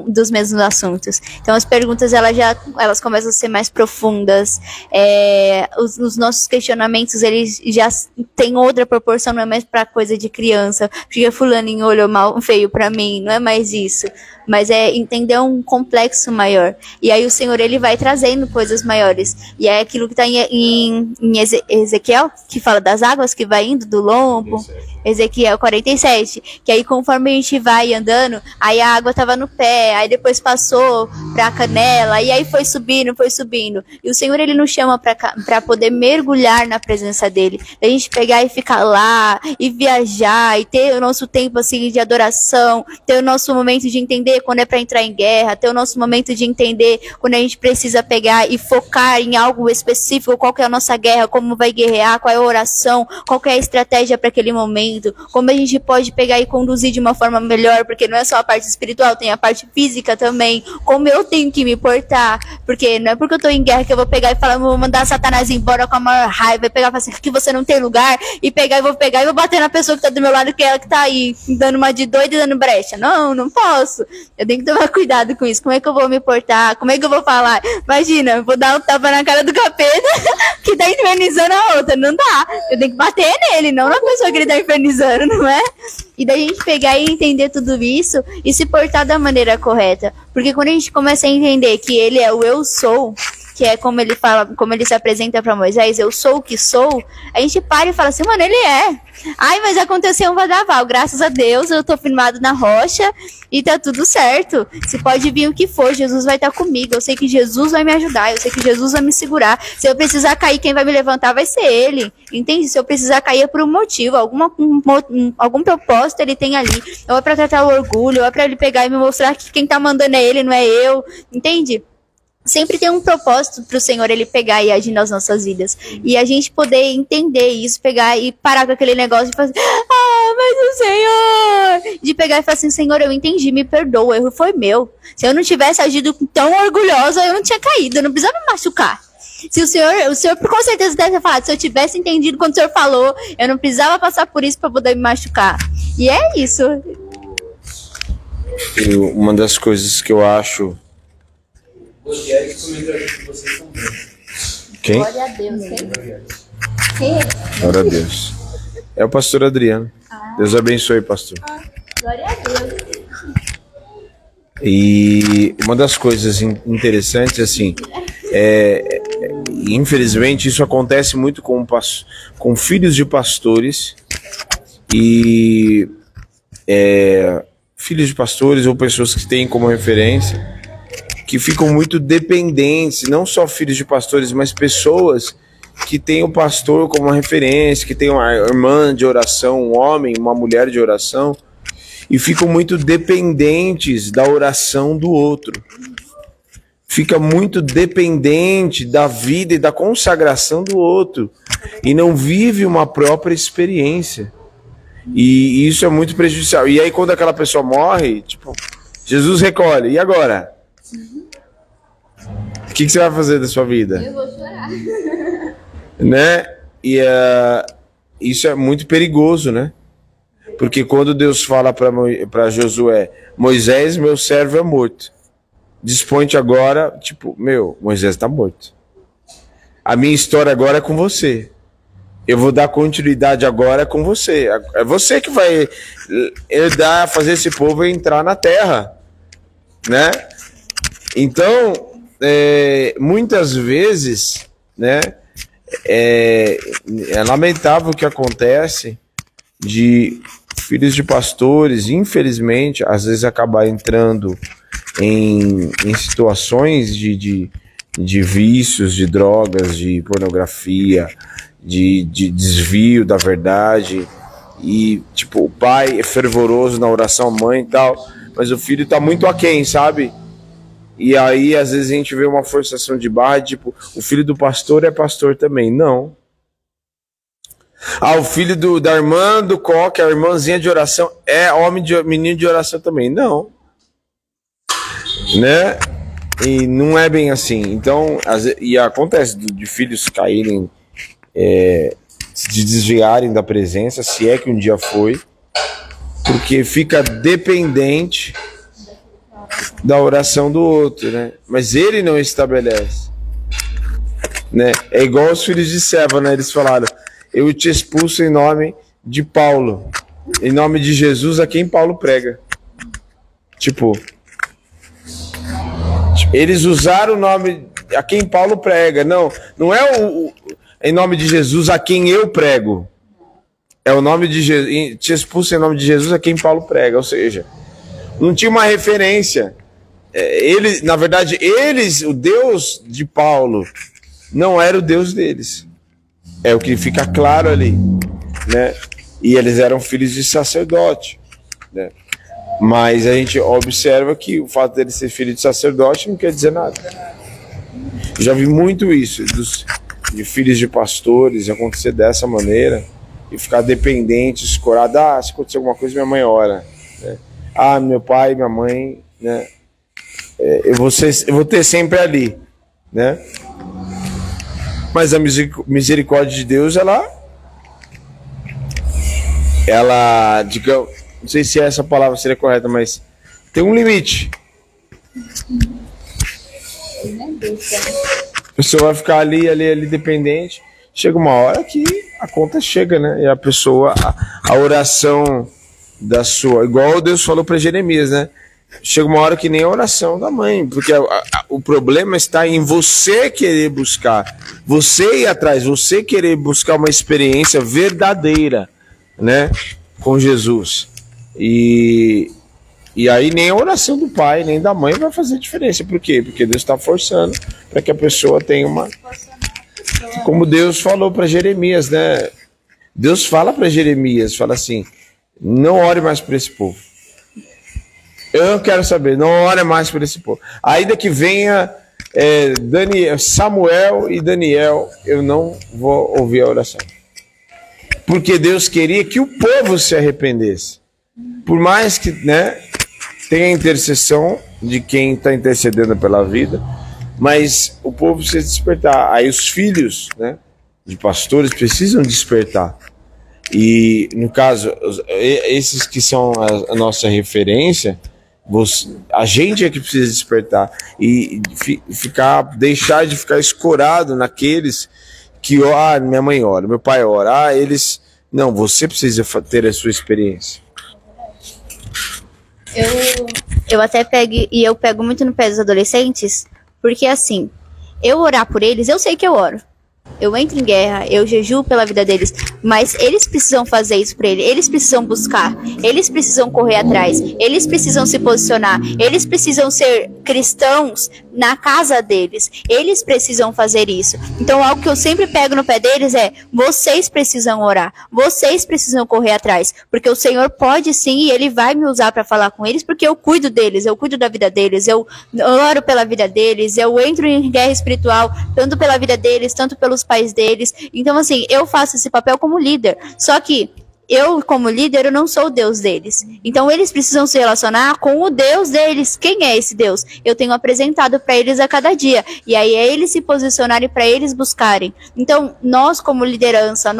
dos mesmos assuntos. Então as perguntas elas começam a ser mais profundas, os nossos questionamentos eles já têm outra proporção, não é mais para coisa de criança, porque fulaninho olhou mal, feio para mim, não é mais isso. Mas é entender um complexo maior. E aí o Senhor, ele vai trazendo coisas maiores. E é aquilo que está em Ezequiel, que fala das águas que vai indo do lombo. Ezequiel 47. Que aí conforme a gente vai andando, aí a água estava no pé, aí depois passou para a canela, e aí foi subindo. E o Senhor, ele nos chama para poder mergulhar na presença dele. A gente pegar e ficar lá, e viajar, e ter o nosso tempo assim de adoração, ter o nosso momento de entender quando é para entrar em guerra, ter o nosso momento de entender quando a gente precisa pegar e focar em algo específico, qual que é a nossa guerra, como vai guerrear, qual é a oração, qual que é a estratégia para aquele momento, como a gente pode pegar e conduzir de uma forma melhor, porque não é só a parte espiritual, tem a parte física também, como eu tenho que me portar, porque não é porque eu tô em guerra que eu vou pegar e falar, vou mandar Satanás embora com a maior raiva, e pegar e falar assim, que você não tem lugar, e pegar e vou bater na pessoa que tá do meu lado, que é ela que tá aí, dando uma de doida e dando brecha. Não posso. Eu tenho que tomar cuidado com isso. Como é que eu vou me portar? Como é que eu vou falar? Imagina, eu vou dar um tapa na cara do capeta que tá infernizando a outra. Não dá. Eu tenho que bater nele, não na pessoa que ele tá infernizando, não é? E daí a gente pegar e entender tudo isso e se portar da maneira correta. Porque quando a gente começa a entender que ele é o eu sou, que é como ele fala, como ele se apresenta para Moisés, eu sou o que sou, a gente para e fala assim, mano, ele é. Ai, mas aconteceu um vendaval, graças a Deus, eu tô firmado na rocha e tá tudo certo. Se pode vir o que for, Jesus vai estar comigo, eu sei que Jesus vai me ajudar, eu sei que Jesus vai me segurar. Se eu precisar cair, quem vai me levantar vai ser ele, entende? Se eu precisar cair é por um motivo, algum propósito ele tem ali, ou é pra tratar o orgulho, ou é pra ele pegar e me mostrar que quem tá mandando é ele, não é eu, entende? Sempre tem um propósito pro Senhor ele pegar e agir nas nossas vidas. E a gente poder entender isso, pegar e parar com aquele negócio e falar assim, mas o Senhor... De pegar e falar assim, Senhor, eu entendi, me perdoa, o erro foi meu. Se eu não tivesse agido tão orgulhosa, eu não tinha caído, eu não precisava me machucar. Se o senhor com certeza deve ter falado, se eu tivesse entendido quando o Senhor falou, eu não precisava passar por isso para poder me machucar. E é isso. Uma das coisas que eu acho... Quem? Glória a Deus. Quem? Glória a Deus. É o pastor Adriano. Deus abençoe, pastor. Glória a Deus. E uma das coisas interessantes, assim, infelizmente isso acontece muito com filhos de pastores e filhos de pastores ou pessoas que têm como referência, que ficam muito dependentes, não só filhos de pastores, mas pessoas que têm o pastor como uma referência, que tem uma irmã de oração, um homem, uma mulher de oração, e ficam muito dependentes da oração do outro. Fica muito dependente da vida e da consagração do outro, e não vive uma própria experiência. E isso é muito prejudicial. E aí quando aquela pessoa morre, tipo, Jesus recolhe, e agora? O que você vai fazer da sua vida? Eu vou chorar. Né? E isso é muito perigoso, né? Porque quando Deus fala para Josué, Moisés, meu servo é morto. Dispõe-te agora, tipo, Moisés está morto. A minha história agora é com você. Eu vou dar continuidade agora com você. É você que vai herdar, fazer esse povo entrar na terra, né? Então, muitas vezes, né, é lamentável o que acontece de filhos de pastores, infelizmente, às vezes acabar entrando em situações de vícios, de drogas, de pornografia, de desvio da verdade, e tipo, o pai é fervoroso na oração, a mãe e tal, mas o filho tá muito aquém, sabe? E aí, às vezes, a gente vê uma forçação de barra, tipo, o filho do pastor é pastor também. Não. Ah, o filho da irmã do coque, a irmãzinha de oração, é menino de oração também. Não. Né? E não é bem assim. Então, e acontece de filhos caírem, se desviarem da presença, se é que um dia foi, porque fica dependente da oração do outro, né? Mas ele não estabelece, né? É igual os filhos de Seva, né? Eles falaram: eu te expulso em nome de Paulo, em nome de Jesus a quem Paulo prega. Tipo, eles usaram o nome a quem Paulo prega. Não é em nome de Jesus a quem eu prego. É o nome de Jesus, te expulso em nome de Jesus a quem Paulo prega. Ou seja, não tinha uma referência. Na verdade, o Deus de Paulo não era o Deus deles. É o que fica claro ali, né? E eles eram filhos de sacerdote, né? Mas a gente observa que o fato deles ser filho de sacerdote não quer dizer nada. Já vi muito isso de filhos de pastores acontecer dessa maneira e ficar dependente, escorado. Se acontecer alguma coisa, minha mãe ora, né? Meu pai, minha mãe, né? Eu vou ter sempre ali, né? Mas a misericórdia de Deus, ela, digamos, não sei se essa palavra seria correta, mas tem um limite. A pessoa vai ficar ali dependente. Chega uma hora que a conta chega, né? E a pessoa, a oração da sua, igual Deus falou para Jeremias, né? Chega uma hora que nem a oração da mãe, porque o problema está em você querer buscar, você ir atrás, você querer buscar uma experiência verdadeira, né, com Jesus. E aí nem a oração do pai, nem da mãe vai fazer diferença. Por quê? Porque Deus está forçando para que a pessoa tenha uma... Como Deus falou para Jeremias, né? Deus fala para Jeremias, fala assim: não ore mais por esse povo. Eu não quero saber, não ore mais por esse povo. Ainda que venha Samuel e Daniel, eu não vou ouvir a oração. Porque Deus queria que o povo se arrependesse. Por mais que, né, tenha a intercessão de quem está intercedendo pela vida, mas o povo precisa despertar. Aí os filhos, né, de pastores precisam despertar. E, no caso, esses que são a nossa referência, a gente é que precisa despertar e deixar de ficar escorado naqueles que, minha mãe ora, meu pai ora, eles... Não, você precisa ter a sua experiência. Eu até pego muito no pé dos adolescentes, porque assim, eu orar por eles, eu sei que eu oro. Eu entro em guerra, eu jejuo pela vida deles, mas eles precisam fazer isso por eles, eles precisam buscar, eles precisam correr atrás, eles precisam se posicionar, eles precisam ser cristãos na casa deles, eles precisam fazer isso. Então algo que eu sempre pego no pé deles é: vocês precisam orar, vocês precisam correr atrás, porque o Senhor pode sim e Ele vai me usar para falar com eles, porque eu cuido deles, eu cuido da vida deles, eu oro pela vida deles, eu entro em guerra espiritual, tanto pela vida deles, tanto pelos pais deles. Então assim, eu faço esse papel como líder, só que eu, como líder, eu não sou o Deus deles. Então eles precisam se relacionar com o Deus deles. Quem é esse Deus? Eu tenho apresentado para eles a cada dia. E aí é eles se posicionarem, para eles buscarem. Então nós, como liderança,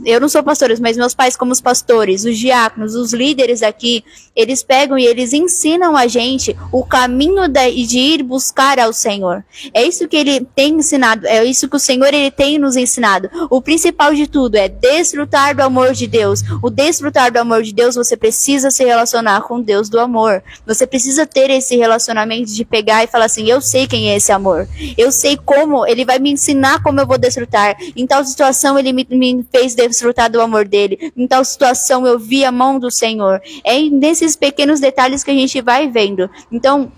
eu não sou pastores, mas meus pais como os pastores, os diáconos, os líderes aqui, eles pegam e eles ensinam a gente o caminho de ir buscar ao Senhor. É isso que Ele tem ensinado, é isso que o Senhor Ele tem nos ensinado. O principal de tudo é desfrutar do amor de Deus. O desfrutar do amor de Deus, você precisa se relacionar com Deus do amor. Você precisa ter esse relacionamento de pegar e falar assim: eu sei quem é esse amor. Eu sei como, Ele vai me ensinar como eu vou desfrutar. Em tal situação Ele me fez desfrutar do amor dele. Em tal situação eu vi a mão do Senhor. É nesses pequenos detalhes que a gente vai vendo. Então,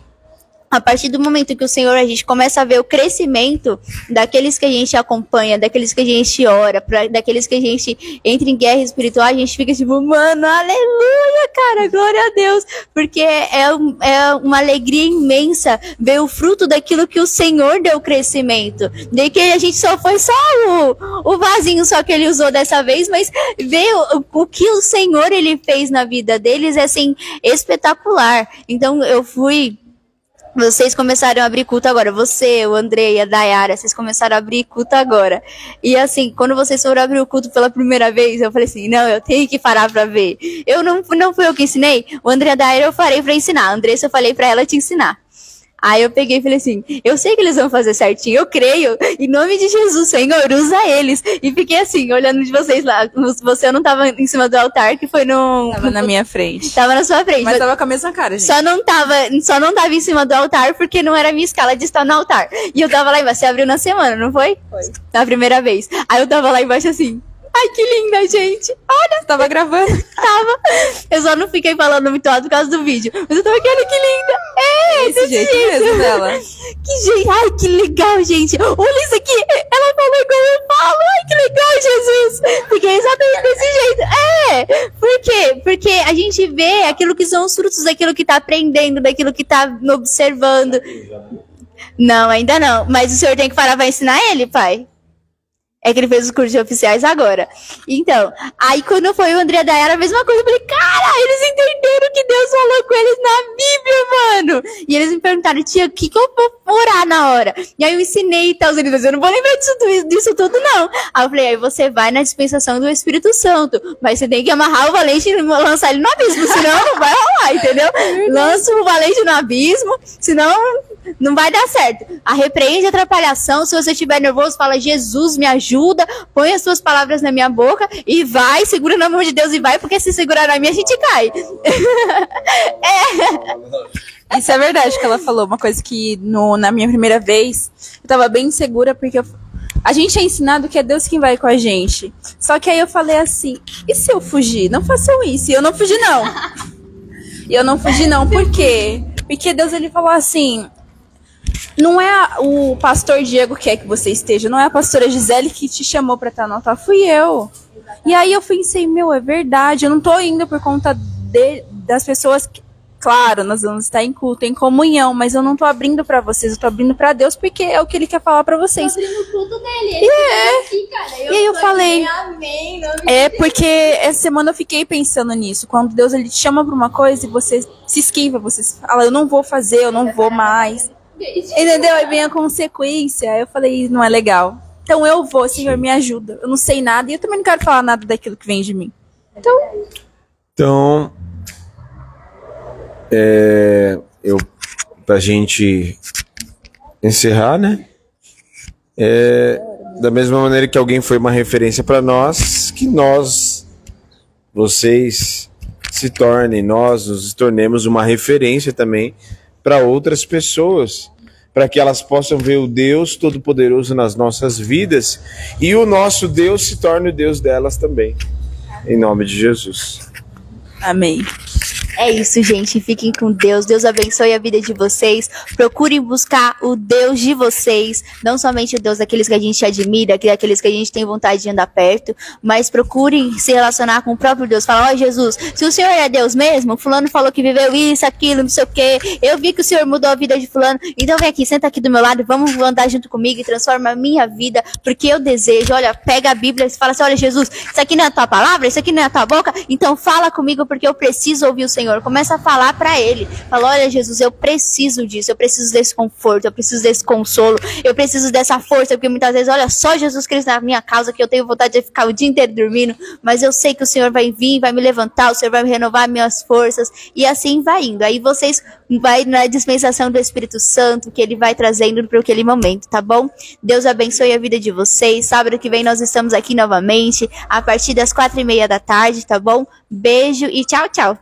A partir do momento que o Senhor, a gente começa a ver o crescimento daqueles que a gente acompanha, daqueles que a gente ora, daqueles que a gente entra em guerra espiritual, a gente fica tipo, mano, aleluia, cara, glória a Deus. Porque é uma alegria imensa ver o fruto daquilo que o Senhor deu crescimento. De que a gente só foi só o vasinho só que ele usou dessa vez, mas ver o que o Senhor, ele fez na vida deles é, assim, espetacular. Então, vocês começaram a abrir culto agora. Você, o Andrei, a Dayara, vocês começaram a abrir culto agora. E assim, quando vocês foram abrir o culto pela primeira vez, eu falei assim, não, eu tenho que parar pra ver. Não fui eu que ensinei. O Andrei e a Dayara eu farei pra ensinar. A Andressa eu falei pra ela te ensinar. Aí eu peguei e falei assim, eu sei que eles vão fazer certinho, eu creio, em nome de Jesus, Senhor, usa eles. E fiquei assim, olhando de vocês lá, você não tava em cima do altar, que foi Tava na minha frente. Tava na sua frente. Mas tava com a mesma cara, gente. Só não tava em cima do altar, porque não era a minha escala de estar no altar. E eu tava lá embaixo, você abriu na semana, não foi? Foi. Na primeira vez. Aí eu tava lá embaixo assim, ai, que linda, gente. Olha, Você tava gravando? tava. Eu só não fiquei falando muito alto por causa do vídeo. Mas eu tava aqui, olha que linda. Desse jeito mesmo dela. Que gente, ai, que legal, gente. Olha isso aqui. Ela falou igual eu falo. Ai, que legal, Jesus. Porque é exatamente desse jeito. Por quê? Porque a gente vê aquilo que são os frutos daquilo que tá aprendendo, daquilo que tá observando. Não, ainda não. Mas o senhor tem que parar pra ensinar ele, pai. É que ele fez os cursos oficiais agora. Então, aí quando foi o André e a Dayara, a mesma coisa. Eu falei, cara, eles entenderam que Deus falou com eles na Bíblia, mano. E eles me perguntaram, tia, o que eu vou orar na hora? E aí eu ensinei e tal. Eles falaram, eu não vou lembrar disso tudo, não. Aí eu falei, aí você vai na dispensação do Espírito Santo. Mas você tem que amarrar o valente e lançar ele no abismo, senão não vai rolar, entendeu? Lança o valente no abismo, senão não vai dar certo. A repreende a atrapalhação. Se você estiver nervoso, fala, Jesus, me ajuda, põe as suas palavras na minha boca e vai, segura na mão de Deus e vai, porque se segurar na minha, a gente cai. Isso é verdade que ela falou, uma coisa que na minha primeira vez, eu tava bem insegura, porque a gente é ensinado que é Deus quem vai com a gente. Só que aí eu falei assim, e se eu fugir? Não façam isso. E eu não fugi, não. Por quê? Porque Deus, ele falou assim, não é o pastor Diego que quer que você esteja, não é a pastora Gisele que te chamou pra estar no altar, fui eu. E aí eu pensei, é verdade, eu não tô indo por conta das pessoas que, claro, nós vamos estar em culto, em comunhão, mas eu não tô abrindo pra vocês, eu tô abrindo pra Deus, porque é o que ele quer falar pra vocês. Tô abrindo o culto dele. Aqui, cara. E aí eu falei, amém, porque essa semana eu fiquei pensando nisso, quando Deus, ele te chama pra uma coisa e você se esquiva, você fala, eu não vou fazer, eu não vou mais. Entendeu? Aí vem a consequência. Aí eu falei, não é legal. Então eu vou, Senhor, me ajuda. Eu não sei nada e eu também não quero falar nada daquilo que vem de mim. Então, pra gente encerrar, né? Da mesma maneira que alguém foi uma referência para nós, que vocês se tornem, nós nos tornemos uma referência também para outras pessoas, para que elas possam ver o Deus Todo-Poderoso nas nossas vidas e o nosso Deus se torne o Deus delas também. Em nome de Jesus. Amém. É isso, gente. Fiquem com Deus. Deus abençoe a vida de vocês. Procurem buscar o Deus de vocês. Não somente o Deus daqueles que a gente admira, daqueles que a gente tem vontade de andar perto, mas procurem se relacionar com o próprio Deus. Fala, ó, Jesus, se o Senhor é Deus mesmo, fulano falou que viveu isso, aquilo, não sei o quê. Eu vi que o Senhor mudou a vida de fulano. Então vem aqui, senta aqui do meu lado e vamos andar junto comigo e transforma a minha vida, porque eu desejo. Olha, pega a Bíblia e fala assim, olha, Jesus, isso aqui não é a tua palavra, isso aqui não é a tua boca, então fala comigo porque eu preciso ouvir o Senhor. Começa a falar pra ele. Fala, olha, Jesus, eu preciso disso, eu preciso desse conforto, eu preciso desse consolo, eu preciso dessa força, porque muitas vezes, olha, só Jesus Cristo na minha causa, que eu tenho vontade de ficar o dia inteiro dormindo, mas eu sei que o Senhor vai vir, vai me levantar, o Senhor vai me renovar minhas forças, e assim vai indo. Aí vocês vai na dispensação do Espírito Santo, que ele vai trazendo para aquele momento, tá bom? Deus abençoe a vida de vocês. Sábado que vem nós estamos aqui novamente, a partir das 4:30 da tarde, tá bom? Beijo e tchau, tchau.